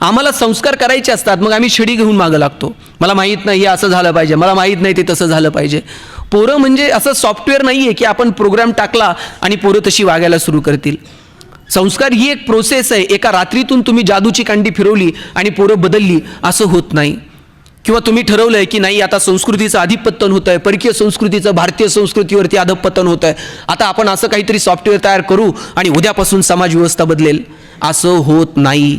आम्हाला संस्कार करायचे असतात, मग आम्ही शिडी घेऊन मागं लागतो. मला माहीत नाही हे असं झालं पाहिजे, मला माहीत नाही ते तसं झालं पाहिजे. पोरं म्हणजे असं सॉफ्टवेअर नाही आहे की आपण प्रोग्राम टाकला आणि पोरं तशी वागायला सुरू करतील. संस्कार ही एक प्रोसेस आहे. एका रात्रीतून तुम्ही जादूची कांडी फिरवली आणि पोरं बदलली असं होत नाही. किंवा तुम्ही ठरवलं आहे की नाही आता संस्कृतीचं अधिपतन होतं आहे, परकीय संस्कृतीचं भारतीय संस्कृतीवरती अधपतन होतं आहे, आता आपण असं काहीतरी सॉफ्टवेअर तयार करू आणि उद्यापासून समाज व्यवस्था बदलेल, असं होत नाही.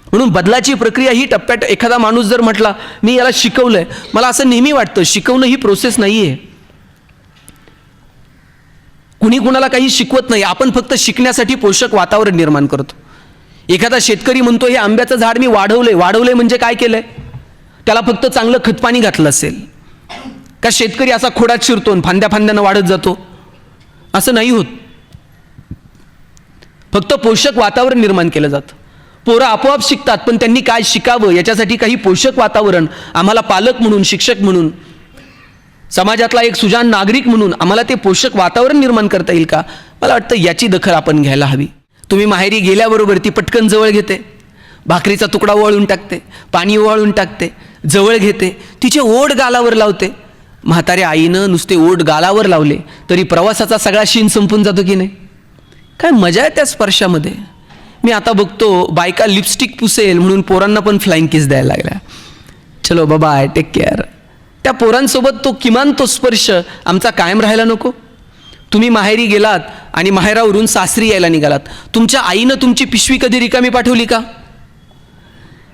म्हणून बदलाची प्रक्रिया ही टप्प्यात, एखादा माणूस जर म्हटला मी याला शिकवलं आहे, मला असं नेहमी वाटतं शिकवणं ही प्रोसेस नाही आहे. कुणी कुणाला काही शिकवत नाही, आपण फक्त शिकण्यासाठी पोषक वातावरण निर्माण करतो. एखादा शेतकरी म्हणतो हे आंब्याचं झाड मी वाढवलंय म्हणजे काय केलंय? त्याला फक्त चांगलं खतपाणी घातलं असेल का? शेतकरी असा खोडात शिरतो आणि फांद्यानं वाढत जातो? असं नाही होत. फक्त पोषक वातावरण निर्माण केलं जातं. पोरं आपोआप शिकतात, पण त्यांनी काय शिकावं याच्यासाठी काही पोषक वातावरण आम्हाला पालक म्हणून, शिक्षक म्हणून, समाजातला एक सुजाण नागरिक म्हणून आम्हाला ते पोषक वातावरण निर्माण करता येईल का? मला वाटतं याची दखल आपण घ्यायला हवी. तुम्ही माहेरी गेल्याबरोबर ती पटकन जवळ घेते, भाकरीचा तुकडा ओवाळून टाकते, पाणी ओवाळून टाकते, जवळ घेते, तिचे ओठ गालावर लावते. म्हाताऱ्या आईनं नुसते ओठ गालावर लावले तरी प्रवासाचा सगळा शीण संपून जातो की नाही? काय मजा आहे त्या स्पर्शामध्ये. मी आता बघतो बायका लिपस्टिक पुसेल म्हणून पोरांना पण फ्लाइंग किस द्यायला लागल्या. चलो बाबा टेक केअर. त्या पोरांसोबत किमान तो स्पर्श आमचा कायम राहायला नको? तुम्ही माहेरी गेलात आणि माहेरावरून सासरी यायला निघालात, तुमच्या आईनं तुमची पिशवी कधी रिकामी पाठवली का?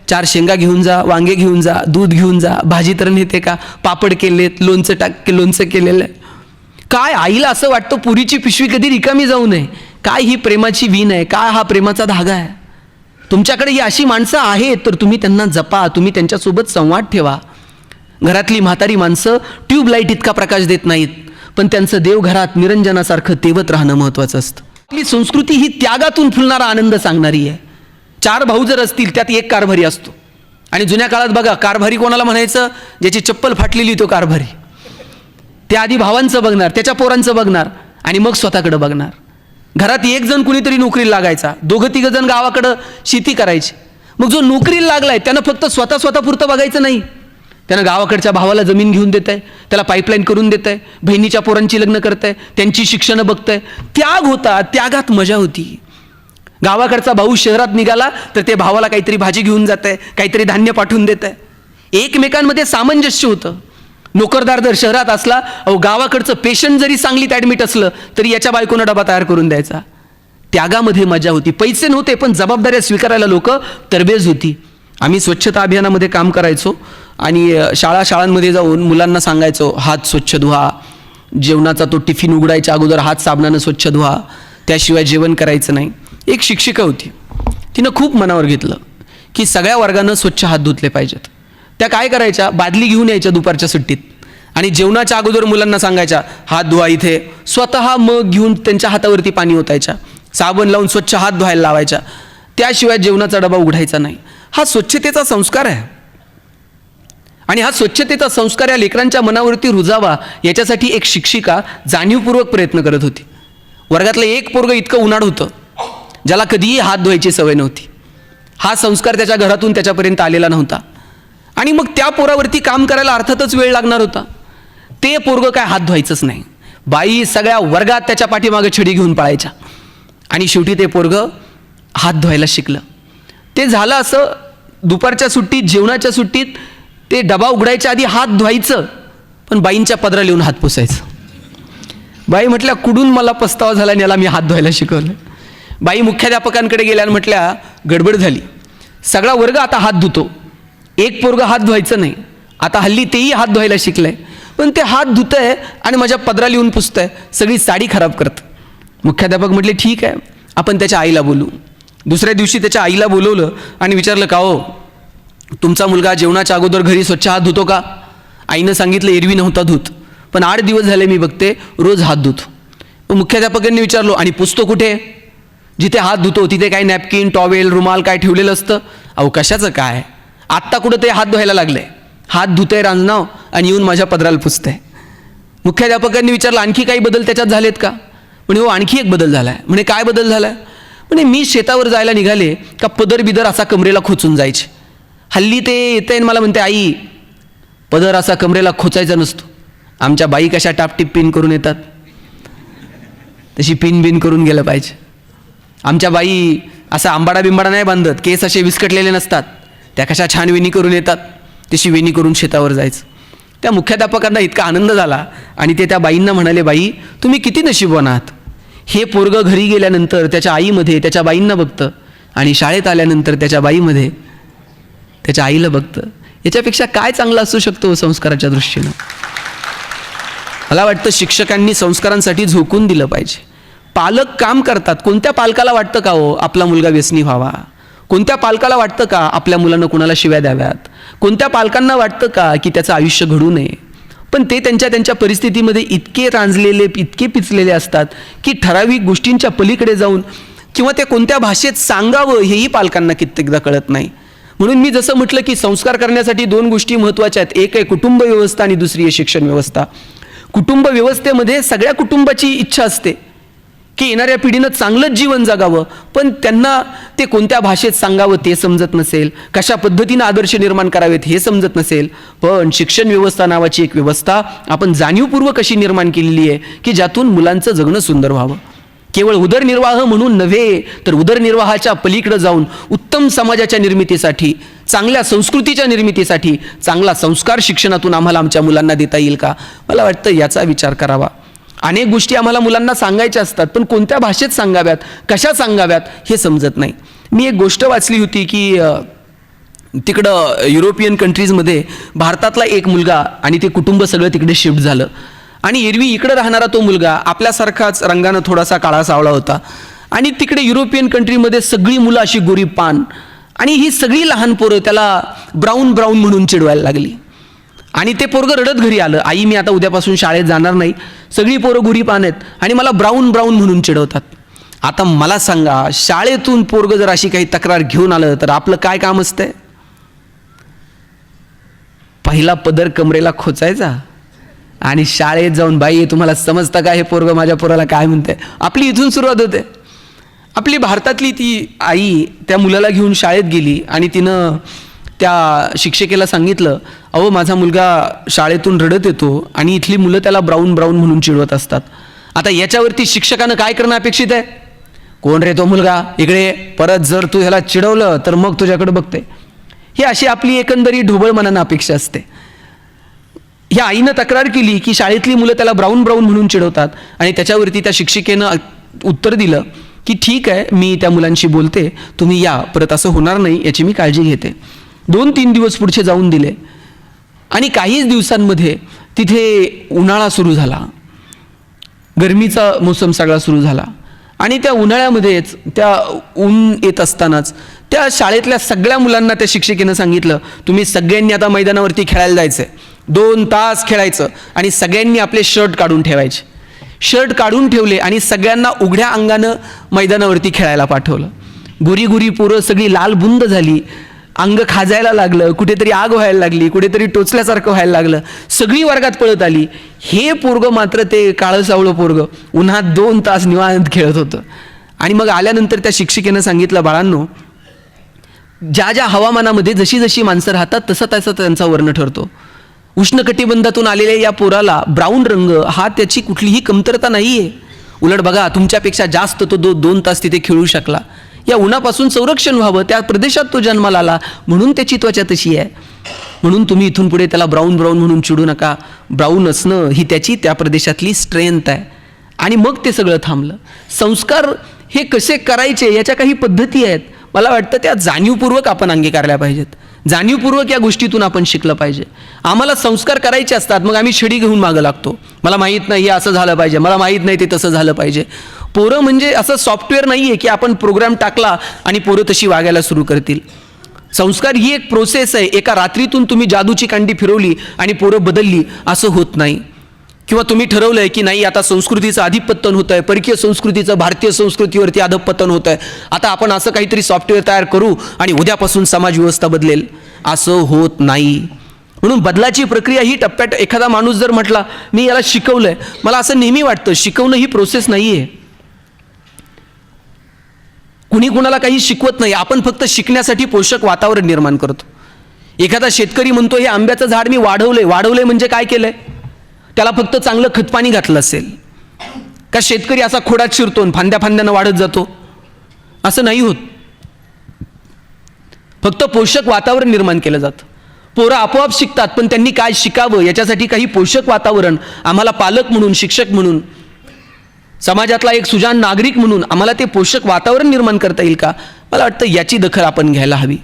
4 शेंगा घेऊन जा, वांगे घेऊन जा, दूध घेऊन जा, भाजी तर नेते का? पापड केलेत, लोणचं केलेलं आहे. काय आईला असं वाटतं पुरीची पिशवी कधी रिकामी जाऊ नये. काय ही प्रेमाची वीण आहे, काय हा प्रेमाचा धागा आहे. तुमच्याकडे ही अशी माणसं आहेत तर तुम्ही त्यांना जपा, तुम्ही त्यांच्यासोबत संवाद ठेवा. घरातली म्हातारी माणसं ट्यूबलाईट इतका प्रकाश देत नाहीत, पण त्यांचं देवघरात निरंजनासारखं तेवत राहणं महत्त्वाचं असतं. आपली संस्कृती ही त्यागातून फुलणारा आनंद सांगणारी आहे. 4 भाऊ जर असतील त्यात एक कारभारी असतो. आणि जुन्या काळात बघा कारभारी कोणाला म्हणायचं? ज्याची चप्पल फाटलेली तो कारभारी. त्या आधी भावांचं बघणार, त्याच्या पोरांचं बघणार आणि मग स्वतःकडे बघणार. घरात एक जण कुणीतरी नोकरीला लागायचा, 2-3 जण गावाकडं शेती करायची. मग जो नोकरीला लागलाय त्यानं फक्त स्वतःपुरतं बघायचं नाही, त्यानं गावाकडच्या भावाला जमीन घेऊन देत आहे, त्याला पाईपलाईन करून देत आहे, बहिणीच्या पोरांची लग्न करत आहे, त्यांची शिक्षणं बघत आहे. त्याग होता, त्यागात मजा होती. गावाकडचा भाऊ शहरात निघाला तर ते भावाला काहीतरी भाजी घेऊन जात आहे, काहीतरी धान्य पाठवून देत आहे. एकमेकांमध्ये सामंजस्य होतं. नोकरदार जर शहरात असला, गावाकडचं पेशंट जरी सांगलीत ॲडमिट असलं तरी याच्या बायकोनं डबा तयार करून द्यायचा. त्यागामध्ये मजा होती. पैसे नव्हते पण जबाबदाऱ्या स्वीकारायला लोक तरबेज होती. आम्ही स्वच्छता अभियानामध्ये काम करायचो आणि शाळांमध्ये जाऊन मुलांना सांगायचो हात स्वच्छ धुवा, जेवणाचा तो टिफिन उघडायच्या अगोदर हात साबणानं स्वच्छ धुवा, त्याशिवाय जेवण करायचं नाही. एक शिक्षिका होती, तिनं खूप मनावर घेतलं की सगळ्या वर्गानं स्वच्छ हात धुतले पाहिजेत. त्या काय करायच्या, बादली घेऊन यायच्या दुपारच्या सुट्टीत आणि जेवणाच्या अगोदर मुलांना सांगायच्या हात धुवा इथे. स्वतः मग घेऊन त्यांच्या हातावरती पाणी ओतायच्या, साबण लावून स्वच्छ हात धुवायला लावायच्या, त्याशिवाय जेवणाचा डबा उघडायचा नाही. हा स्वच्छतेचा संस्कार आहे आणि हा स्वच्छतेचा संस्कार या लेकरांच्या मनावरती रुजावा याच्यासाठी एक शिक्षिका जाणीवपूर्वक प्रयत्न करत होती. वर्गातलं एक पोरगं इतकं उन्हाळ होतं ज्याला कधीही हात धुवायची सवय नव्हती. हा संस्कार त्याच्या घरातून त्याच्यापर्यंत आलेला नव्हता आणि मग त्या पोरावरती काम करायला अर्थातच वेळ लागणार होता. ते पोरगं काय हात धुवायचंच नाही. बाई सगळ्या वर्गात त्याच्या पाठीमागे छडी घेऊन पळायच्या आणि शेवटी ते पोरगं हात धुवायला शिकलं. ते झालं असं, दुपारच्या सुट्टीत, जेवणाच्या सुट्टीत ते डबा उघडायच्या आधी हात धुवायचं, पण बाईंच्या पदरा लिहून हात पुसायचं. बाई म्हटल्या कुठून मला पस्तावा झाला आणि याला मी हात धुवायला शिकवलं. बाई मुख्याध्यापकांकडे गेल्या आणि म्हटल्या गडबड झाली, सगळा वर्ग आता हात धुतो, एक पोरगं हात धुवायचं नाही. आता हल्ली तेही हात धुवायला शिकलंय, पण ते हात धुतंय आणि माझ्या पदरा लिहून पुसतंय, सगळी साडी खराब करतं. मुख्याध्यापक म्हटले ठीक आहे, आपण त्याच्या आईला बोलू. दुसऱ्या दिवशी त्याच्या आईला बोलवलं आणि विचारलं का हो तुमचा मुलगा जेवणाच्या अगोदर घरी स्वच्छ हात धुतो का? आईनं सांगितलं एरवी नव्हता धुत, पण 8 दिवस झाले मी बघते रोज हात धुतो. मुख्याध्यापकांनी विचारलो आणि पुसतो कुठे? जिथे हात धुतो तिथे काय नॅपकिन, टॉवेल, रुमाल काय ठेवलेलं असतं? अहो कशाचं काय, आत्ता कुठं ते हात धुवायला लागलंय, हात धुतंय रांजणाव आणि येऊन माझ्या पदराला पुसतंय. मुख्याध्यापकांनी विचारलं आणखी काही बदल त्याच्यात झालेत का? म्हणे हो आणखी एक बदल झाला आहे. म्हणे काय बदल झाला आहे? म्हणे मी शेतावर जायला निघाले का पदर बिदर असा कमरेला खोचून जायचे, हल्ली ते येते आणि मला म्हणते, आई पदर असा कमरेला खोचायचा नसतो. आमच्या बाई कशा टापटीप पिन करून येतात तशी पिन बिन करून गेलं पाहिजे. आमच्या बाई असा आंबाडा बिंबाडा नाही बांधत, केस असे विस्कटलेले नसतात, त्या कशा छान वेणी करून येतात तशी वेणी करून शेतावर जायचं. त्या मुख्याध्यापकांना इतका आनंद झाला आणि ते त्या बाईंना म्हणाले, बाई तुम्ही किती नशीबवान आहात. हे पोरगं घरी गेल्यानंतर त्याच्या आईमध्ये त्याच्या बाईंना बघतं आणि शाळेत आल्यानंतर त्याच्या बाईमध्ये त्याच्या आईला बघतं. याच्यापेक्षा काय चांगलं असू शकतो संस्काराच्या दृष्टीनं. मला वाटतं शिक्षकांनी संस्कारांसाठी झोकून दिलं पाहिजे. पालक काम करतात. कोणत्या पालकाला वाटतं का हो आपला मुलगा व्यसनी व्हावा? कोणत्या पालकाला वाटतं का आपल्या मुलांना कुणाला शिव्या द्याव्यात? कोणत्या पालकांना वाटतं का की त्याचं आयुष्य घडू नये? पण ते त्यांच्या परिस्थितीमध्ये इतके रांजलेले, इतके पिचलेले असतात की ठराविक गोष्टींच्या पलीकडे जाऊन किंवा ते कोणत्या भाषेत सांगावं हेही पालकांना कित्येकदा कळत नाही. म्हणून मी जसं म्हटलं की संस्कार करण्यासाठी दोन गोष्टी महत्त्वाच्या आहेत. एक आहे कुटुंब व्यवस्था आणि दुसरी आहे शिक्षण व्यवस्था. कुटुंब व्यवस्थेमध्ये सगळ्या कुटुंबाची इच्छा असते की येणाऱ्या पिढीनं चांगलंच जीवन जगावं, पण त्यांना ते कोणत्या भाषेत सांगावं ते समजत नसेल, कशा पद्धतीनं आदर्श निर्माण करावेत हे समजत नसेल. पण शिक्षण व्यवस्था नावाची एक व्यवस्था आपण जाणीवपूर्वक अशी निर्माण केलेली आहे की ज्यातून मुलांचं जगणं सुंदर व्हावं. केवळ उदरनिर्वाह म्हणून नव्हे, तर उदरनिर्वाहाच्या पलीकडे जाऊन उत्तम समाजाच्या निर्मितीसाठी, चांगल्या संस्कृतीच्या निर्मितीसाठी चांगला संस्कार शिक्षणातून आम्हाला आमच्या मुलांना देता येईल का? मला वाटतं याचा विचार करावा. अनेक गोष्टी आम्हाला मुलांना सांगायच्या असतात, पण कोणत्या भाषेत सांगाव्यात, कशा सांगाव्यात हे समजत नाही. मी एक गोष्ट वाचली होती की तिकडं युरोपियन कंट्रीजमध्ये भारतातला एक मुलगा आणि ते कुटुंब सगळं तिकडे शिफ्ट झालं आणि एरवी इकडे राहणारा तो मुलगा आपल्यासारखाच रंगानं थोडासा काळा सावळा होता आणि तिकडे युरोपियन कंट्रीमध्ये सगळी मुलं अशी गोरी पान आणि ही सगळी लहान पोरं त्याला ब्राऊन ब्राऊन म्हणून चिडवायला लागली. आणि ते पोरगं रडत घरी आलं, आई मी आता उद्यापासून शाळेत जाणार नाही, सगळी पोरं गोरी पान आहेत आणि मला ब्राऊन ब्राऊन म्हणून चिडवतात. आता मला सांगा, शाळेतून पोरगं जर अशी काही तक्रार घेऊन आलं तर आपलं काय काम असतंय? पहिला पदर कमरेला खोचायचा आणि शाळेत जाऊन, बाई तुम्हाला समजतं का हे पोरगं माझ्या पोराला काय म्हणते? आपली इथून सुरुवात होते. आपली भारतातली ती आई त्या मुलाला घेऊन शाळेत गेली आणि तिनं त्या शिक्षिकेला सांगितलं, अहो माझा मुलगा शाळेतून रडत येतो आणि इथली मुलं त्याला ब्राऊन ब्राऊन म्हणून चिडवत असतात. आता याच्यावरती शिक्षकानं काय करणं अपेक्षित आहे? कोण रे तो मुलगा, इकडे, परत जर तू ह्याला चिडवलं तर मग तुझ्याकडे बघते. ही अशी आपली एकंदरी ढोबळ मनानं अपेक्षा असते. ह्या आईनं तक्रार केली की शाळेतली मुलं त्याला ब्राऊन ब्राऊन म्हणून चिडवतात आणि त्याच्यावरती त्या शिक्षिकेनं उत्तर दिलं की ठीक आहे, मी त्या मुलांशी बोलते, तुम्ही या, परत असं होणार नाही याची मी काळजी घेते. 2-3 दिवस पुढचे जाऊन दिले आणि काहीच दिवसांमध्ये तिथे उन्हाळा सुरू झाला, गरमीचा मोसम सगळा सुरू झाला आणि त्या उन्हाळ्यामध्येच त्या ऊन येत असतानाच त्या शाळेतल्या सगळ्या मुलांना त्या शिक्षिकेनं सांगितलं, तुम्ही सगळ्यांनी आता मैदानावरती खेळायला जायचं आहे, 2 तास खेळायचं आणि सगळ्यांनी आपले शर्ट काढून ठेवायचे. शर्ट काढून ठेवले आणि सगळ्यांना उघड्या अंगानं मैदानावरती खेळायला पाठवलं. गोरी गोरी पोरं सगळी लाल बुंद झाली, अंग खाजायला लागलं, कुठेतरी आग व्हायला लागली, कुठेतरी टोचल्यासारखं व्हायला लागलं, सगळी वर्गात पळत आली. हे पोरगं मात्र ते काळं सावळं पोरगं उन्हात 2 तास निवांत खेळत होतं. आणि मग आल्यानंतर त्या शिक्षिकेनं सांगितलं, बाळांनो, ज्या ज्या हवामानामध्ये जशी जशी माणसं राहतात तसा तसा त्यांचा वर्ण ठरतो. उष्णकटिबंधातून आलेल्या या पोराला ब्राऊन रंग हा त्याची कुठलीही कमतरता नाही आहे. उलट बघा, तुमच्यापेक्षा जास्त तो 2 तास तिथे खेळू शकला. या उन्हापासून संरक्षण व्हावं त्या प्रदेशात तो जन्माला आला म्हणून त्याची त्वचा तशी आहे. म्हणून तुम्ही इथून पुढे त्याला ब्राऊन ब्राऊन म्हणून चिडू नका. ब्राऊन असणं ही त्याची त्या प्रदेशातली स्ट्रेंथ आहे. आणि मग ते सगळं थांबलं. संस्कार हे कसे करायचे याच्या काही पद्धती आहेत. मला वाटतं त्या जाणीवपूर्वक आपण अंगीकारल्या पाहिजेत. जाणीवपूर्वक या गोष्टीतून आपण शिकलं पाहिजे. आम्हाला संस्कार करायचे असतात, मग आम्ही छडी घेऊन मागं लागतो. मला माहीत नाही हे असं झालं पाहिजे, मला माहीत नाही ते तसं झालं पाहिजे. पोरं म्हणजे असं सॉफ्टवेअर नाही आहे की आपण प्रोग्राम टाकला आणि पोरं तशी वागायला सुरू करतील. संस्कार ही एक प्रोसेस आहे. एका रात्रीतून तुम्ही जादूची कांडी फिरवली आणि पोरं बदलली असं होत नाही. किंवा तुम्ही ठरवलंय की नाही आता संस्कृतीचं अधिपतन होत आहे, परकीय संस्कृतीचं भारतीय संस्कृतीवरती अधपतन होत आहे, आता आपण असं काहीतरी सॉफ्टवेअर तयार करू आणि उद्यापासून समाज व्यवस्था बदलेल, असं होत नाही. म्हणून बदलाची प्रक्रिया ही टप्प्यात, एखादा माणूस जर म्हटला मी याला शिकवलंय, मला असं नेहमी वाटतं शिकवणं ही प्रोसेस नाही आहे. कुणी कुणाला काही शिकवत नाही, आपण फक्त शिकण्यासाठी पोषक वातावरण निर्माण करतो. एखादा शेतकरी म्हणतो हे आंब्याचं झाड मी वाढवलंय म्हणजे काय केलंय? त्याला फक्त चांगलं खतपाणी घातलं असेल का? शेतकरी असा खोडात शिरतो आणि फांद्यानं वाढत जातो? असं नाही होत. फक्त पोषक वातावरण निर्माण केलं जातं. पोरं आपोआप शिकतात, पण त्यांनी काय शिकावं याच्यासाठी काही पोषक वातावरण आम्हाला पालक म्हणून, शिक्षक म्हणून, समाजातला एक सुजाण नागरिक म्हणून आम्हाला ते पोषक वातावरण निर्माण करता येईल का? मला वाटतं याची दखल आपण घ्यायला हवी.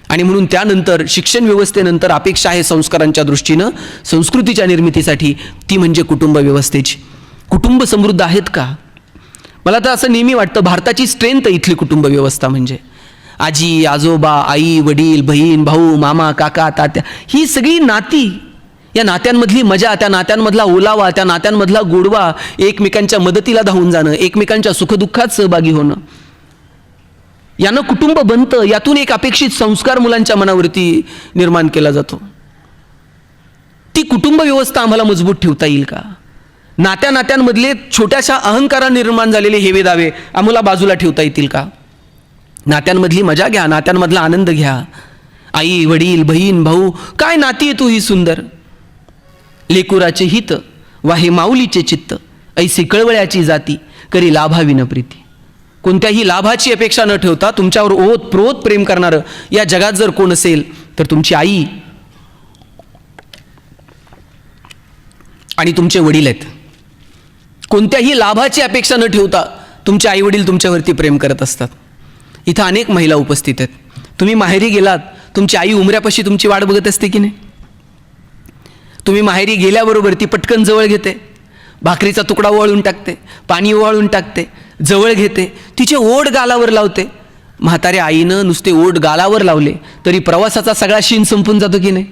आणि म्हणून त्यानंतर शिक्षण व्यवस्थेनंतर अपेक्षा आहे संस्कारांच्या दृष्टीनं संस्कृतीच्या निर्मितीसाठी, ती म्हणजे कुटुंब व्यवस्थेची. कुटुंब समृद्ध आहेत का? मला तर असं नेहमी वाटतं भारताची स्ट्रेंथ इथली कुटुंब व्यवस्था म्हणजे आजी, आजोबा, आई, वडील, बहीण, भाऊ, मामा, काका, तात्या, ही सगळी नाती, या नात्यांमधली मजा, त्या नात्यांमधला ओलावा, त्या नात्यांमधला गोडवा, एकमेकांच्या मदतीला धावून जाणं, एकमेकांच्या सुखदुःखात सहभागी होणं, यानं कुटुंब बनतं. यातून एक अपेक्षित संस्कार मुलांच्या मनावरती निर्माण केला जातो. ती कुटुंब व्यवस्था आम्हाला मजबूत ठेवता येईल का? नात्यांमधले छोट्याशा अहंकाराने निर्माण झालेले हेवे दावे आम्हाला बाजूला ठेवता येतील का? नात्यांमधली मजा घ्या, नात्यांमधला आनंद घ्या. आई, वडील, बहीण, भाऊ, काय नाती आहे तू ही सुंदर. लेकुराचे हित वाहे माऊलीचे चित्त, ऐसी कळवळ्याची जाती करी लाभाविन प्रीती. कोणत्याही लाभाची अपेक्षा न ठेवता तुमच्यावर ओतप्रोत प्रेम करणारं या जगात जर कोण असेल तर तुमची आई आणि तुमचे वडील आहेत. कोणत्याही लाभाची अपेक्षा न ठेवता तुमचे आई वडील तुमच्यावरती प्रेम करत असतात. इथं अनेक महिला उपस्थित आहेत. तुम्ही माहेरी गेलात, तुमची आई उमऱ्यापाशी तुमची वाट बघत असते की नाही? तुम्ही माहेरी गेल्याबरोबर ती पटकन जवळ घेते, भाकरीचा तुकडा ओवाळून टाकते, पाणी ओवाळून टाकते, जवळ घेते, तिचे ओठ गालावर लावते. म्हाताऱ्या आईनं नुसते ओठ गालावर लावले तरी प्रवासाचा सगळा शीण संपून जातो की नाही?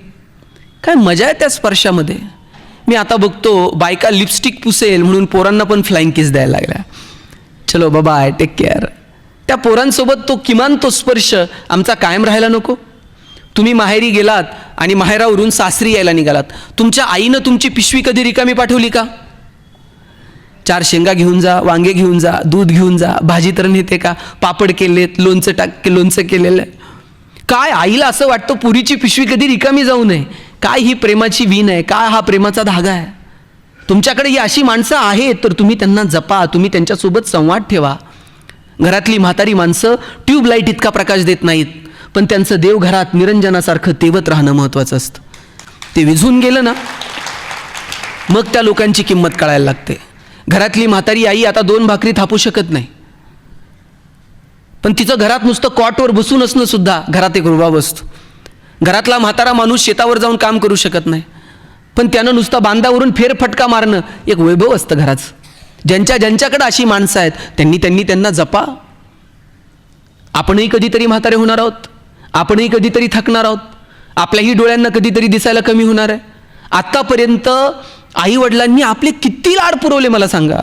काय मजा आहे त्या स्पर्शामध्ये. मी आता बघतो बायका लिपस्टिक पुसेल म्हणून पोरांना पण फ्लाइंग किस द्यायला लागल्या. चलो बाबा, टेक केअर. त्या पोरांसोबत किमान तो स्पर्श आमचा कायम राहायला नको? तुम्ही माहेरी गेलात आणि माहेरावरून सासरी यायला निघालात, तुमच्या आईनं तुमची पिशवी कधी रिकामी पाठवली का? 4 शेंगा घेऊन जा, वांगे घेऊन जा, दूध घेऊन जा, भाजी तर नेते का? पापड केलेत, लोणचं केलेलं आहे. काय आईला असं वाटतं पुरीची पिशवी कधी रिकामी जाऊ नये. काय ही प्रेमाची वीण आहे, काय हा प्रेमाचा धागा आहे. तुमच्याकडे ही अशी माणसं आहेत तर तुम्ही त्यांना जपा, तुम्ही त्यांच्यासोबत संवाद ठेवा. घरातली म्हातारी माणसं ट्यूबलाईट इतका प्रकाश देत नाहीत, पण त्यांचं देवघरात निरंजनासारखं तेवत राहणं महत्त्वाचं असतं. ते विझून गेलं ना मग त्या लोकांची किंमत कळायला लागते. घरातली म्हातारी आई आता 2 भाकरी थापू शकत नाही, पण तिचं घरात नुसतं कॉटवर बसून असणं सुद्धा घरात एक रुबाब असतो. घरातला म्हातारा माणूस शेतावर जाऊन काम करू शकत नाही, पण त्यानं नुसतं बांधावरून फेरफटका मारणं एक वैभव असतं घराचं. ज्यांच्याकडे अशी माणसं आहेत त्यांना जपा. आपणही कधीतरी म्हातारे होणार आहोत, आपणही कधीतरी थकणार आहोत, आपल्याही डोळ्यांना कधीतरी दिसायला कमी होणार आहे. आत्तापर्यंत आई वडिलांनी आपले किती लाड पुरवले मला सांगा.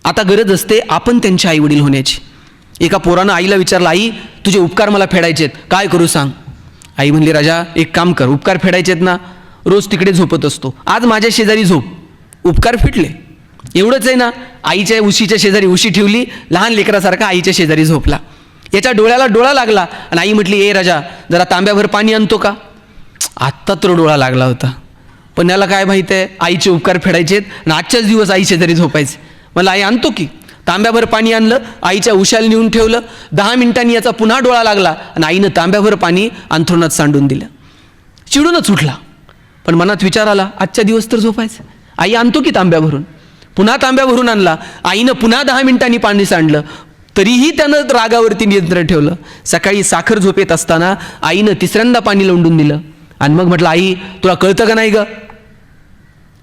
आता गरज असते आपण त्यांचे आई वडील होण्याची. एका पोरानं आईला विचारलं, आई तुझे उपकार मला फेडायचेत, काय करू सांग? आई म्हणली, राजा एक काम कर, उपकार फेडायचेत ना, रोज तिकडे झोपत असतो, आज माझ्या शेजारी झोप, उपकार फिटले. एवढंच आहे ना. आईच्या उशीच्या शेजारी उशी ठेवली, लहान लेकरासारखा आईच्या शेजारी झोपला. याच्या डोळ्याला डोळा लागला आणि आई म्हटली, ए राजा जरा तांब्याभर पाणी आणतो का? आत्ता तर डोळा लागला होता, पण याला काय माहिती आहे आईचे उपकार फेडायचेत आणि आजच्याच दिवस आई शेजारी झोपायचे. मला आई आणतो की. तांब्याभर पाणी आणलं, आईच्या उशाला नेऊन ठेवलं. 10 मिनिटांनी याचा पुन्हा डोळा लागला आणि आईनं तांब्याभर पाणी अंथरुणात सांडून दिलं. चिडूनच उठला, पण मनात विचार आला, आजच्या दिवस तर झोपायचं. आई आणतो की तांब्याभरून. पुन्हा तांब्याभरून आणला, आईनं पुन्हा 10 मिनिटांनी पाणी सांडलं, तरीही त्यानं रागावरती नियंत्रण ठेवलं. सकाळी साखर झोपेत असताना आईनं 3ऱ्यांदा पाणी लोंढून दिलं आणि मग म्हटलं, आई तुला कळतं का नाही ग,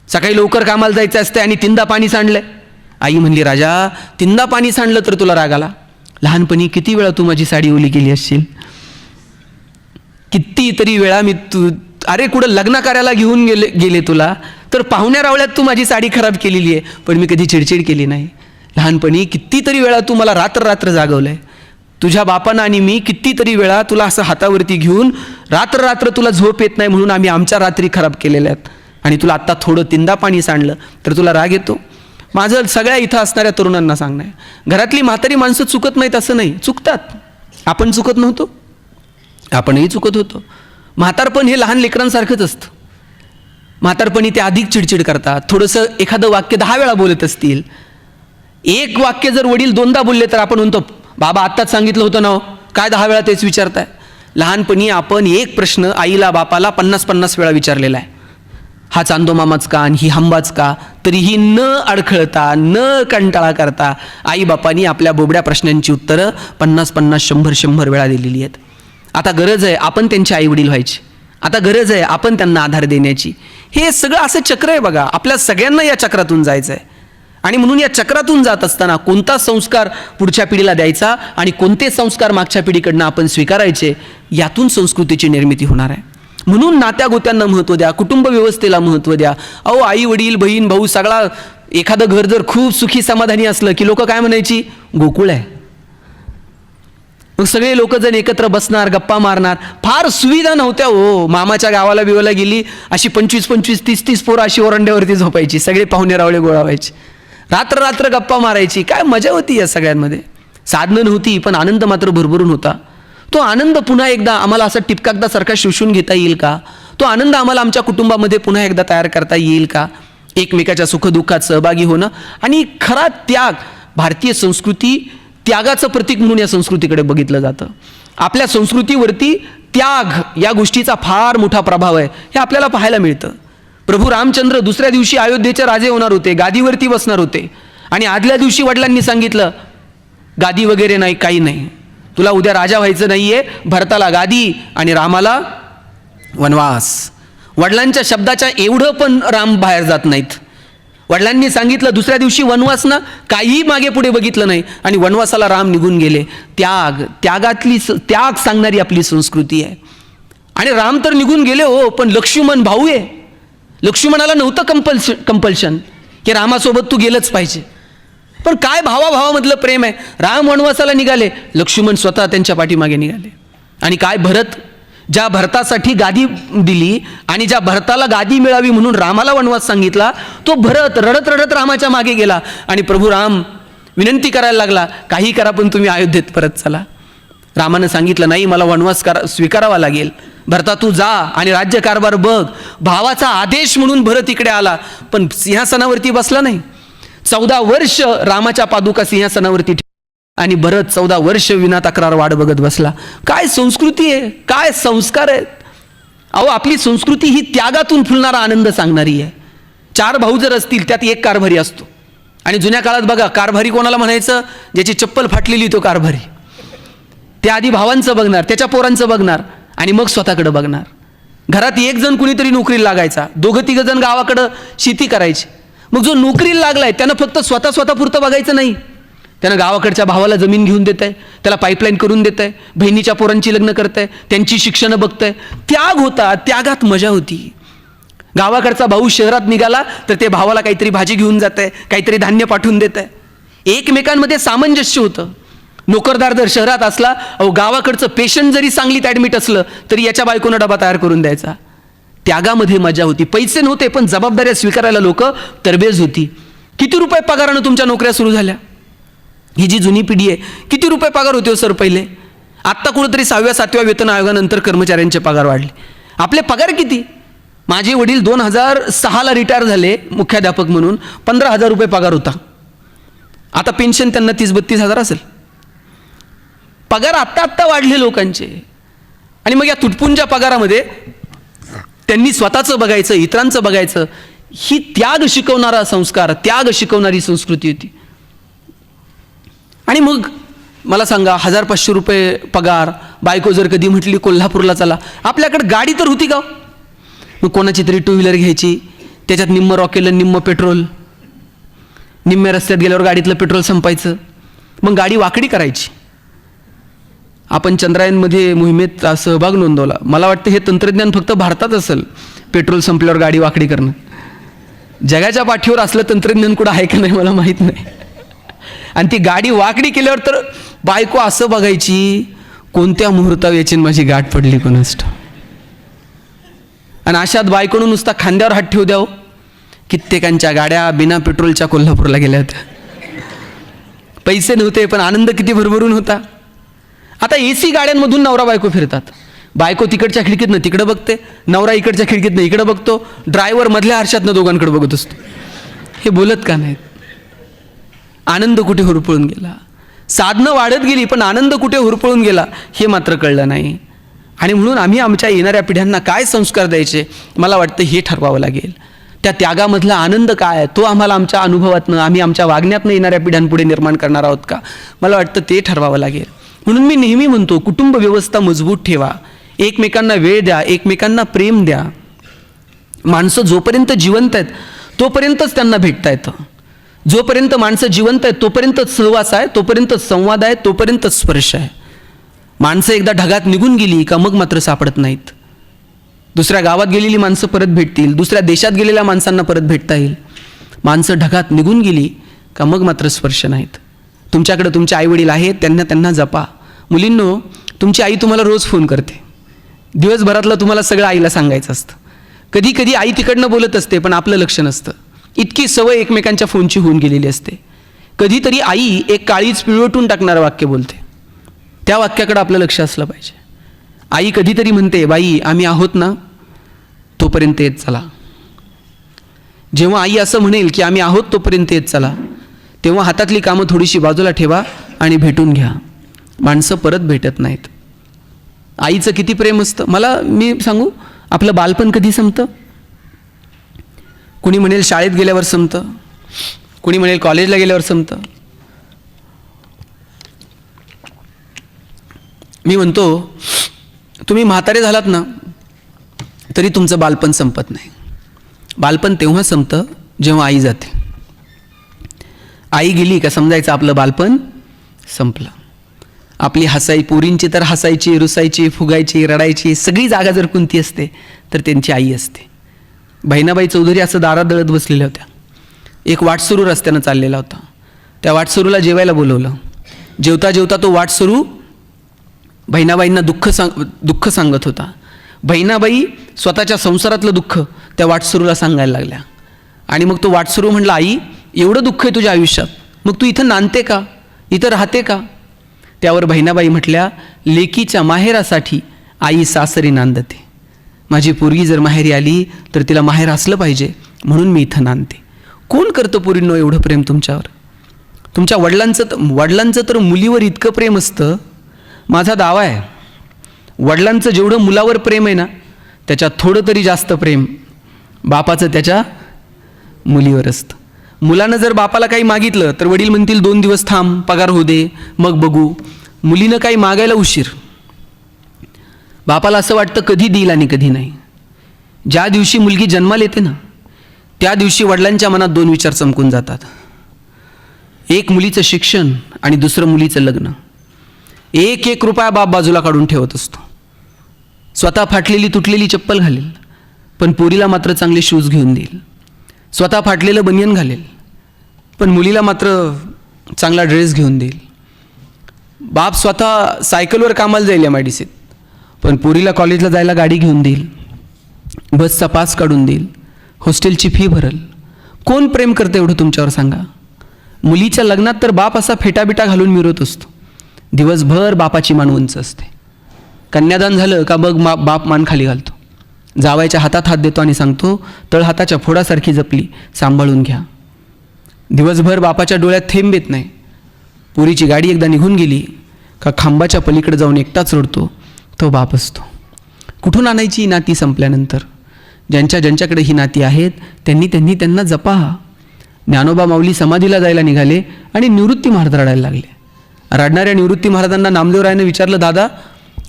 सकाळी लवकर कामाला जायचं असते आणि 3दा पाणी सांडलंय. आई म्हणली, राजा 3दा पाणी सांडलं तर तुला राग आला? लहानपणी किती वेळा तू माझी साडी ओली केली असशील, कितीतरी वेळा मी अरे कुठं लग्न कार्याला घेऊन गेले तुला, तर पाहुण्या रावळ्यात तू माझी साडी खराब केलेली आहे, पण मी कधी चिडचिड केली नाही. लहानपणी कितीतरी वेळा तू मला रात्र जागवलंय. तुझ्या बापानं आणि मी कितीतरी वेळा तुला असं हातावरती घेऊन रात्र तुला झोप येत नाही म्हणून आम्ही आमच्या रात्री खराब केलेल्या आहेत, आणि तुला आत्ता थोडं 3दा पाणी सांडलं तर तुला राग येतो. माझं सगळ्या इथं असणाऱ्या तरुणांना सांगणं आहे, घरातली म्हातारी माणसं चुकत नाहीत असं नाही, चुकतात. आपण चुकत नव्हतो, आपणही चुकत होतो. म्हातारपण हे लहान लेकरांसारखंच असतं. म्हातारपणी ते अधिक चिडचिड करतात. थोडंसं एखादं वाक्य 10 वेळा बोलत असतील. एक वाक्य जर वडील 2दा बोलले तर आपण म्हणतो, बाबा आत्ताच सांगितलं होतं ना, काय 10 वेळा तेच विचारताय. लहानपणी आपण एक प्रश्न आईला बापाला 50-50 वेळा विचारलेला आहे. हा चांदो मामाच का आणि ही हंबाच का, तरीही न अडखळता न कंटाळा करता आई बापानी आपल्या बोबड्या प्रश्नांची उत्तरं 50-50 100-100 वेळा दिलेली आहेत. आता गरज आहे आपण त्यांचे आईवडील व्हायचे. आता गरज आहे आपण त्यांना आधार देण्याची. हे सगळं असं चक्र आहे बघा. आपल्या सगळ्यांना या चक्रातून जायचं आहे. आणि म्हणून या चक्रातून जात असताना कोणता संस्कार पुढच्या पिढीला द्यायचा आणि कोणते संस्कार मागच्या पिढीकडनं आपण स्वीकारायचे, यातून संस्कृतीची निर्मिती होणार आहे. म्हणून नात्या गोत्यांना महत्त्व द्या, कुटुंब व्यवस्थेला महत्त्व द्या. अहो आई वडील बहीण भाऊ सगळा, एखादं घर जर खूप सुखी समाधानी असलं की लोक काय म्हणायची, गोकुळ आहे. मग सगळे लोक जण एकत्र बसणार, गप्पा मारणार. फार सुविधा नव्हत्या हो. मामाच्या गावाला बिवाला गेली अशी 25-25 30-30 पोरं अशी ओरंड्यावरती झोपायची. सगळे पाहुणे रावळे गोळा व्हायचे. रात्र रात्र गप्पा मारायची. काय मजा होती या सगळ्यांमध्ये. साधनं नव्हती पण आनंद मात्र भरभरून होता. तो आनंद पुन्हा एकदा आम्हाला असा टिपकागदासारखा शोषून घेता येईल का? तो आनंद आम्हाला आमच्या कुटुंबामध्ये पुन्हा एकदा तयार करता येईल का? एकमेकाच्या सुखदुःखात सहभागी होणं आणि खरा त्याग. भारतीय संस्कृती त्यागाचं प्रतीक म्हणून या संस्कृतीकडे बघितलं जातं. आपल्या संस्कृतीवरती त्याग या गोष्टीचा फार मोठा प्रभाव आहे, हे आपल्याला पाहायला मिळतं. प्रभू रामचंद्र दुसऱ्या दिवशी अयोध्येचे राजे होणार होते, गादीवरती बसणार होते. आणि आदल्या दिवशी वडिलांनी सांगितलं, गादी वगैरे नाही, काही नाही, तुला उद्या राजा व्हायचं नाहीये. भरताला गादी आणि रामाला वनवास. वडिलांच्या शब्दाच्या एवढं पण राम बाहेर जात नाहीत. वडिलांनी सांगितलं दुसऱ्या दिवशी वनवास ना, काही मागे पुढे बघितलं नाही आणि वनवासाला राम निघून गेले. त्याग सांगणारी आपली संस्कृती आहे. आणि राम तर निघून गेले हो, पण लक्ष्मण भाऊ आहे. लक्ष्मणाला नव्हतं कंपल्शन की रामासोबत तू गेलंच पाहिजे. पण काय भावाभावामधलं प्रेम आहे. राम वनवासाला निघाले, लक्ष्मण स्वतः त्यांच्या पाठीमागे निघाले. आणि काय भरत, ज्या भरतासाठी गादी दिली आणि ज्या भरताला गादी मिळावी म्हणून रामाला वनवास सांगितला, तो भरत रडत रडत रामाच्या मागे गेला. आणि प्रभू राम विनंती करायला लागला, काही करा पण तुम्ही अयोध्येत परत चला. रामानं सांगितलं नाही, मला वनवास स्वीकारावा लागेल. भरता तू जा आणि राज्यकारभार बघ. भावाचा आदेश म्हणून भरत इकडे आला, पण सिंहासनावरती बसला नाही. 14 वर्ष रामाच्या पादुका सिंहासनावरती आणि भरत 14 वर्ष विना तक्रार वाट बघत बसला. काय संस्कृती आहे, काय संस्कार आहेत. अहो आपली संस्कृती ही त्यागातून फुलणारा आनंद सांगणारी आहे. 4 भाऊ जर असतील त्यात एक कारभारी असतो. आणि जुन्या काळात बघा कारभारी कोणाला म्हणायचं, ज्याची चप्पल फाटलेली तो कारभारी. त्या आधी भावांचं बघणार, त्याच्या पोरांचं बघणार आणि मग स्वतःकडे बघणार. घरात एक जण कुणीतरी नोकरीला लागायचा, 2-3 जण गावाकडं शेती करायची. मग जो नोकरीला लागलाय त्यानं फक्त स्वतःपुरतं बघायचं नाही, त्यानं गावाकडच्या भावाला जमीन घेऊन देत आहे, त्याला पाईपलाईन करून देत आहे, बहिणीच्या पोरांची लग्न करत आहे, त्यांची शिक्षणं बघत आहे. त्याग होता, त्यागात मजा होती. गावाकडचा भाऊ शहरात निघाला तर ते भावाला काहीतरी भाजी घेऊन जात आहे, काहीतरी धान्य पाठवून देत आहे. एकमेकांमध्ये सामंजस्य होतं. नोकरदार जर शहरात असला, अहो गावाकडचं पेशंट जरी सांगलीत ॲडमिट असलं तरी याच्या बायकोनं डबा तयार करून द्यायचा. त्यागामध्ये मजा होती. पैसे नव्हते पण जबाबदाऱ्या स्वीकारायला लोक तरबेज होती. किती रुपये पगारानं तुमच्या नोकऱ्या सुरू झाल्या? ही जी जुनी पिढी आहे, किती रुपये पगार होते हो सर पहिले? आत्ता कुठंतरी 6व्या-7व्या वेतन आयोगानंतर कर्मचाऱ्यांचे पगार वाढले. आपले पगार किती? माझे वडील 2006ला रिटायर झाले मुख्याध्यापक म्हणून. 15,000 रुपये पगार होता. आता पेन्शन त्यांना 30-32 हजार असेल. पगार आत्ता वाढले लोकांचे. आणि मग या तुटपुंच्या पगारामध्ये त्यांनी स्वतःचं बघायचं, इतरांचं बघायचं. ही त्याग शिकवणारा संस्कार, त्याग शिकवणारी संस्कृती होती. आणि मग मला सांगा 1,000-500 रुपये पगार, बायको जर कधी म्हटली कोल्हापूरला चला, आपल्याकडे गाडी तर होती का? मग कोणाची तरी 2 व्हीलर घ्यायची, त्याच्यात निम्म रॉकेल निम्म पेट्रोल. निम्म्या रस्त्यात गेल्यावर गाडीतलं पेट्रोल संपायचं, मग गाडी वाकडी करायची. आपण चंद्रायनमध्ये मोहिमेत सहभाग नोंदवला. मला वाटतं हे तंत्रज्ञान फक्त भारतात असेल, पेट्रोल संपल्यावर गाडी वाकडी करणं. जगाच्या पाठीवर असलं तंत्रज्ञान कुठं आहे का नाही मला माहीत नाही. आणि ती गाडी वाकडी केल्यावर तर बायको असं बघायची, कोणत्या मुहूर्तावर याची माझी गाठ पडली कोणास ठाऊक. आणि अशात बायकोनं नुसता खांद्यावर हात ठेवू द्यावं. कित्येकांच्या गाड्या बिना पेट्रोलच्या कोल्हापूरला गेल्या होत्या. पैसे नव्हते पण आनंद किती भरभरून होता. आता AC गाड्यांमधून नवरा बायको फिरतात. बायको तिकडच्या खिडकीतनं तिकडं बघते, नवरा इकडच्या खिडकीतनं इकडं बघतो, ड्रायव्हर मधल्या आरशातनं दोघांकडे बघत असतो. हे बोलत का नाहीत? आनंद कुठे हुरपळून गेला? साधनं वाढत गेली पण आनंद कुठे हुरपळून गेला हे मात्र कळलं नाही. आणि म्हणून आम्ही आमच्या येणाऱ्या पिढ्यांना काय संस्कार द्यायचे, मला वाटतं हे ठरवावं लागेल. त्या त्यागामधला आनंद काय आहे तो आम्हाला आमच्या अनुभवातनं, आम्ही आमच्या वागण्यातनं येणाऱ्या पिढ्यांपुढे निर्माण करणार आहोत का, मला वाटतं ते ठरवावं लागेल. म्हणून मी नेहमी म्हणतो, कुटुंब व्यवस्था मजबूत ठेवा, एकमेकांना वेळ द्या, एकमेकांना प्रेम द्या. माणसं जोपर्यंत जिवंत आहेत तोपर्यंतच त्यांना भेटता येतं. जोपर्यंत माणसं जिवंत आहेत तोपर्यंतच सहवास आहे, तोपर्यंतच संवाद आहे, तोपर्यंतच स्पर्श आहे. माणसं एकदा ढगात निघून गेली का मग मात्र सापडत नाहीत. दुसऱ्या गावात गेलेली माणसं परत भेटतील, दुसऱ्या देशात गेलेल्या माणसांना परत भेटता येईल. माणसं ढगात निघून गेली का मग मात्र स्पर्श नाहीत. तुमच्याकडे तुमचे आईवडील आहेत, त्यांना जपा. मुलींनो, तुमची आई तुम्हाला रोज फोन करते, दिवसभरातलं तुम्हाला सगळं आईला सांगायचं असतं. कधी कधी आई तिकडनं बोलत असते पण आपलं लक्ष नसतं. इतकी सवय एकमेकांच्या फोनची होऊन गेलेली असते. कधीतरी आई एक काळीच पिळवटून टाकणारं वाक्य बोलते, त्या वाक्याकडे आपलं लक्ष असलं पाहिजे. आई कधीतरी म्हणते, बाई आम्ही आहोत ना, तोपर्यंत येत चला. जेव्हा आई असं म्हणेल की आम्ही आहोत तोपर्यंत येत चला, तेव्हा हातातली कामं थोडीशी बाजूला ठेवा आणि भेटून घ्या. माणसं परत भेटत नाहीत. आईचं किती प्रेम असतं. मी सांगू, आपलं बालपण कधी संपतं? कुणी म्हणेल शाळेत गेल्यावर संपतं, कुणी म्हणेल कॉलेजला गेल्यावर संपतं. मी म्हणतो, तुम्ही म्हातारे झालात ना तरी तुमचं बालपण संपत नाही. बालपण तेव्हा संपतं जेव्हा आई जाते. आई गेली का समजायचं आपलं बालपण संपलं. आपली हसाई, पोरींची तर हसायची, रुसायची, फुगायची, रडायची सगळी जागा जर कोणती असते तर त्यांची आई असते. बहिणाबाई चौधरी असं दारात दळत बसलेल्या होत्या. एक वाटसरू रस्त्यानं चाललेला होता. त्या वाटसरूला जेवायला बोलवलं. जेवता जेवता तो वाटसरू बहिणाबाईंना दुःख सांगत होता. बहिणाबाई स्वतःच्या संसारातलं दुःख त्या वाटसरूला सांगायला लागल्या. आणि मग तो वाटसरू म्हणला, आई एवढं दुःख आहे तुझ्या आयुष्यात, मग तू इथं नांदते का, इथं राहते का? त्यावर बहिणाबाई म्हटल्या, लेकीच्या माहेरासाठी आई सासरी नांदते. माझी पोरगी जर माहेरी आली तर तिला माहेर असलं पाहिजे म्हणून मी इथं नांदते. कोण करतं पोरींनो एवढं प्रेम तुमच्यावर? तुमच्या वडिलांचं तर मुलीवर इतकं प्रेम असतं. माझा दावा आहे, वडिलांचं जेवढं मुलावर प्रेम आहे ना त्याच्यात थोडं तरी जास्त प्रेम बापाचं त्याच्या मुलीवर असतं. मुलानं जर बापाला काही मागितलं तर वडील म्हणतील 2 दिवस थांब, पगार होऊ दे, मग बघू. मुलीनं काही मागायला उशीर. बापाला असं वाटतं कधी देईल आणि कधी नाही. ज्या दिवशी मुलगी जन्माला येते ना त्या दिवशी वडिलांच्या मनात 2 विचार चमकून जातात. एक मुलीचं शिक्षण आणि दुसरं मुलीचं लग्न. 1 रुपया बाप बाजूला काढून ठेवत असतो. स्वतः फाटलेली तुटलेली चप्पल घालेल पण पोरीला मात्र चांगले शूज घेऊन देईल. स्वतः फाटलेलं बनियन घालेल पण मुलीला मात्र चांगला ड्रेस घेऊन देईल. बाप स्वतः सायकलवर कामाला जाईल MIDCत पण पोरीला कॉलेजला जायला गाडी घेऊन देईल, बसचा पास काढून देईल, हॉस्टेलची फी भरल. कोण प्रेम करते एवढं तुमच्यावर सांगा? मुलीच्या लग्नात तर बाप असा फेटाबिटा घालून मिरवत असतो. दिवसभर बापाची मान उंच असते. कन्यादान झालं का बघ बाप मान खाली घालतो, जावायच्या हातात हात देतो आणि सांगतो, तळहाताच्या फोडासारखी जपली, सांभाळून घ्या. दिवसभर बापाच्या डोळ्यात थेंब येत नाही. पोरीची गाडी एकदा निघून गेली का खांबाच्या पलीकडे जाऊन एकटाच रडतो तो बाप असतो. कुठून आणायची नाती संपल्यानंतर? ज्यांच्याकडे ही नाती आहेत त्यांना जपा. ज्ञानोबा माऊली समाधीला जायला निघाले आणि निवृत्ती महाराज रडायला लागले. रडणाऱ्या निवृत्ती महाराजांना नामदेवरायाने विचारलं, दादा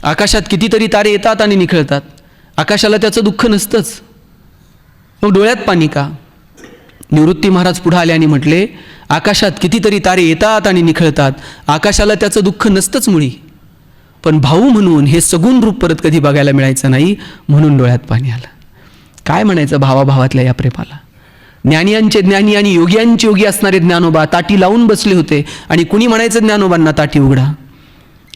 आकाशात कितीतरी तारे येतात आणि निखळतात, आकाशाला त्याचं दुःख नसतंच, मग डोळ्यात पाणी का? निवृत्ती महाराज पुढे आले आणि म्हटले, आकाशात कितीतरी तारे येतात आणि निखळतात, आकाशाला त्याचं दुःख नसतंच मुळी, पण भाऊ म्हणून हे सगुण रूप परत कधी बघायला मिळायचं नाही म्हणून डोळ्यात पाणी आलं. काय म्हणायचं भावाभावातल्या या प्रेमाला? ज्ञानियांचे ज्ञानी आणि योग्यांचे योगी असणारे ज्ञानोबा ताटी लावून बसले होते आणि कुणी म्हणायचं ज्ञानोबांना ताटी उघडा.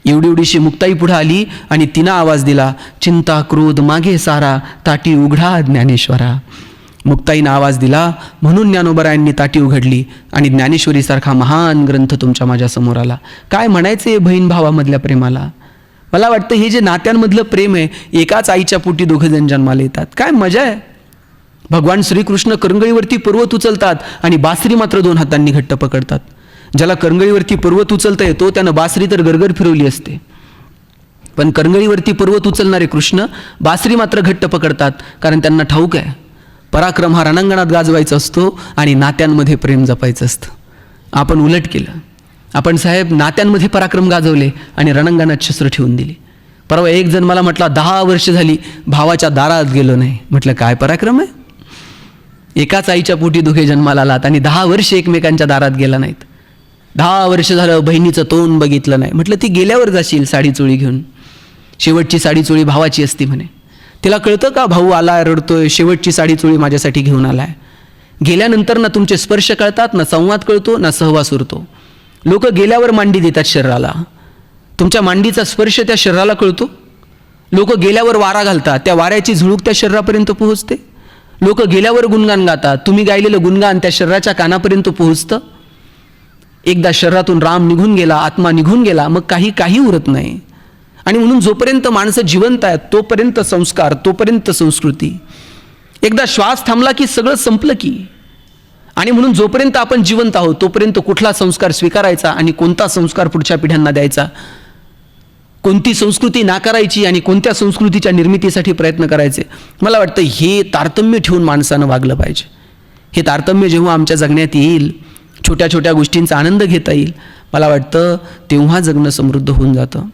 एवढीशी मुक्ताई पुढे आली आणि तिनं आवाज दिला, चिंता क्रोध मागे सारा, ताटी उघडा ज्ञानेश्वरा. मुक्ताईनं आवाज दिला म्हणून ज्ञानोबरायांनी ताटी उघडली आणि ज्ञानेश्वरीसारखा महान ग्रंथ तुमच्या माझ्या समोर आला. काय म्हणायचे बहीण भावामधल्या प्रेमाला? मला वाटतं हे जे नात्यांमधलं प्रेम आहे, एकाच आईच्या पोटी दोघंजण जन्माला येतात, काय मजा आहे. भगवान श्रीकृष्ण करंगळीवरती पर्वत उचलतात आणि बासरी मात्र 2 हातांनी घट्ट पकडतात. ज्याला करंगळीवरती पर्वत उचलता येतो त्यानं बासरी तर गरगर फिरवली असते, पण करंगळीवरती पर्वत उचलणारे कृष्ण बासरी मात्र घट्ट पकडतात, कारण त्यांना ठाऊक आहे पराक्रम हा रणांगणात गाजवायचा असतो आणि नात्यांमध्ये प्रेम जपायचं असतं. आपण उलट केलं. आपण साहेब नात्यांमध्ये पराक्रम गाजवले आणि रणांगणात शस्त्र ठेवून दिली. परवा एक जण मला म्हटला 10 वर्ष झाली भावाच्या दारात गेलो नाही. म्हटलं काय पराक्रम आहे, एकाच आईच्या पोटी दोघे जन्माला आलात आणि 10 वर्ष एकमेकांच्या दारात गेला नाहीत. 10 वर्ष झालं बहिणीचं तोंड बघितलं नाही. म्हटलं ती गेल्यावर जाशील साडी चोळी घेऊन, शेवटची साडी चोळी भावाची असती म्हणे. तिला कळतं का भाऊ आलाय रडतोय, शेवटची साडी चोळी माझ्यासाठी घेऊन आलाय. गेल्यानंतर ना तुमचे स्पर्श कळतात, ना संवाद कळतो, ना सहवास उरतो. लोक गेल्यावर मांडी देतात शरीराला, तुमच्या मांडीचा स्पर्श त्या शरीराला कळतो. लोक गेल्यावर वारा घालतात, त्या वाऱ्याची झुळूक त्या शरीरापर्यंत पोहोचते. लोक गेल्यावर गुणगान गातात, तुम्ही गायलेलं गुणगान त्या शरीराच्या कानापर्यंत पोहोचतं. एकदा शरीरातून राम निघून गेला, आत्मा निघून गेला, मग काही उरत नाही. आणि म्हणून जोपर्यंत माणसं जिवंत आहेत तोपर्यंत संस्कार, तोपर्यंत संस्कृती. एकदा श्वास थांबला की सगळं संपलं की. आणि म्हणून जोपर्यंत आपण जिवंत आहोत तोपर्यंत कुठला संस्कार स्वीकारायचा आणि कोणता संस्कार पुढच्या पिढ्यांना द्यायचा, कोणती संस्कृती नाकारायची आणि कोणत्या संस्कृतीच्या निर्मितीसाठी प्रयत्न करायचे, मला वाटतं हे तारतम्य ठेवून माणसानं वागलं पाहिजे. हे तारतम्य जेव्हा आमच्या जगण्यात येईल, छोट्या छोट्या गोष्टींचा आनंद घेता येईल, मला वाटतं तेव्हा जगणं समृद्ध होऊन जातं.